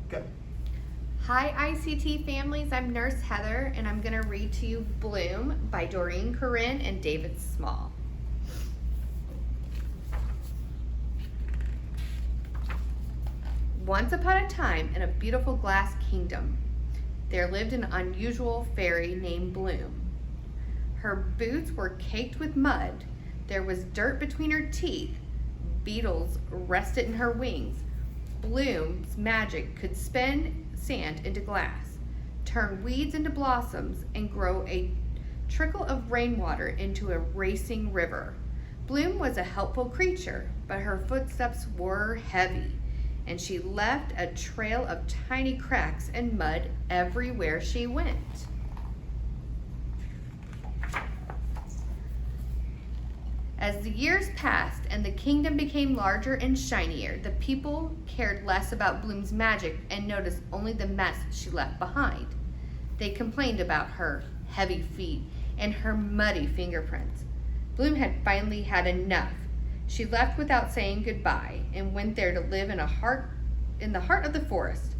Go. Hi ICT families, I'm Nurse Heather and I'm going to read to you Bloom by Doreen Corinne and David Small. Once upon a time in a beautiful glass kingdom, there lived an unusual fairy named Bloom. Her boots were caked with mud, there was dirt between her teeth, beetles rested in her wings. Bloom's magic could spin sand into glass, turn weeds into blossoms, and grow a trickle of rainwater into a racing river. Bloom was a helpful creature, but her footsteps were heavy, and she left a trail of tiny cracks and mud everywhere she went. As the years passed and the kingdom became larger and shinier, the people cared less about Bloom's magic and noticed only the mess she left behind. They complained about her heavy feet and her muddy fingerprints. Bloom had finally had enough. She left without saying goodbye and went there to live in the heart of the forest.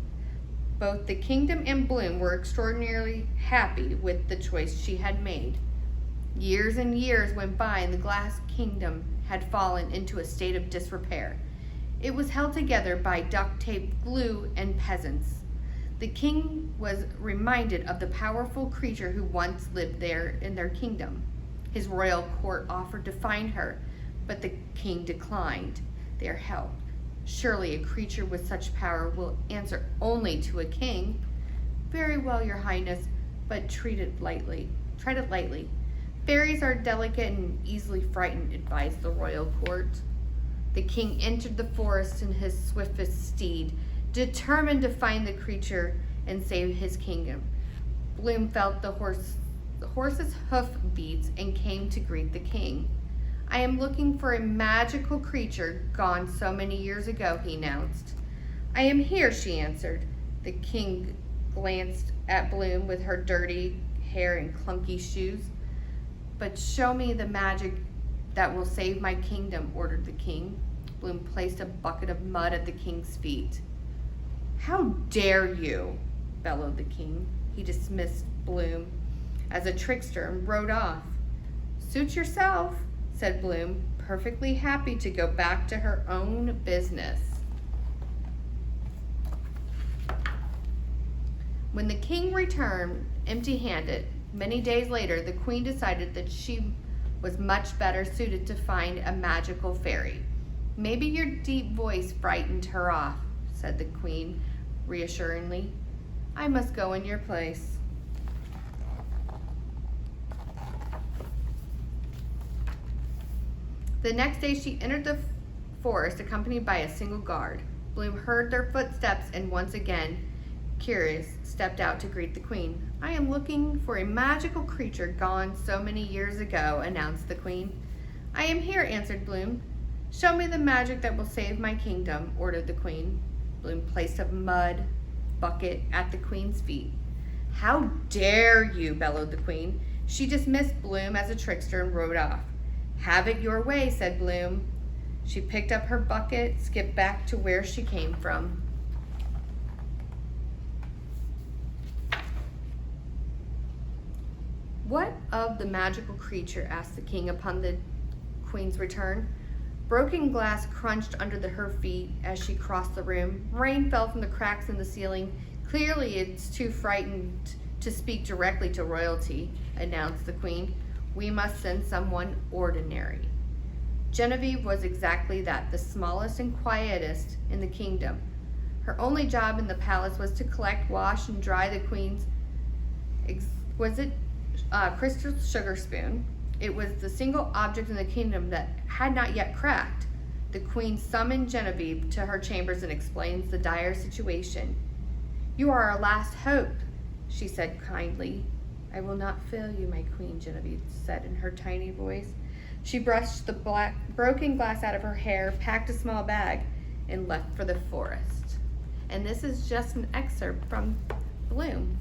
Both the kingdom and Bloom were extraordinarily happy with the choice she had made. Years and years went by and the glass kingdom had fallen into a state of disrepair. It was held together by duct tape, glue, and peasants. The king was reminded of the powerful creature who once lived there in their kingdom. His royal court offered to find her, but the king declined their help. Surely a creature with such power will answer only to a king. Very well, your highness, but treat it lightly. Tread it lightly. Fairies are delicate and easily frightened, advised the royal court. The king entered the forest in his swiftest steed, determined to find the creature and save his kingdom. Bloom felt the horse's hoof beats and came to greet the king. I am looking for a magical creature gone so many years ago, he announced. I am here, she answered. The king glanced at Bloom with her dirty hair and clunky shoes. But show me the magic that will save my kingdom, ordered the king. Bloom placed a bucket of mud at the king's feet. How dare you, bellowed the king. He dismissed Bloom as a trickster and rode off. Suit yourself, said Bloom, perfectly happy to go back to her own business. When the king returned empty-handed, many days later, the queen decided that she was much better suited to find a magical fairy. Maybe your deep voice frightened her off, said the queen reassuringly. I must go in your place. The next day she entered the forest accompanied by a single guard. Bloom heard their footsteps and once again, curious, stepped out to greet the queen. I am looking for a magical creature gone so many years ago, announced the queen. I am here, answered Bloom. Show me the magic that will save my kingdom, ordered the queen. Bloom placed a mud bucket at the queen's feet. How dare you, bellowed the queen. She dismissed Bloom as a trickster and rode off. Have it your way, said Bloom. She picked up her bucket, skipped back to where she came from. What of the magical creature? Asked the king upon the queen's return. Broken glass crunched under her feet as she crossed the room. Rain fell from the cracks in the ceiling. Clearly it's too frightened to speak directly to royalty, announced the queen. We must send someone ordinary. Genevieve was exactly that, the smallest and quietest in the kingdom. Her only job in the palace was to collect, wash, and dry the queen's exquisite crystal sugar spoon. It was the single object in the kingdom that had not yet cracked. The queen summoned Genevieve to her chambers and explains the dire situation. You are our last hope, she said kindly. I will not fail you, my queen, Genevieve said in her tiny voice. She brushed the broken glass out of her hair, packed a small bag, and left for the forest. And this is just an excerpt from Bloom.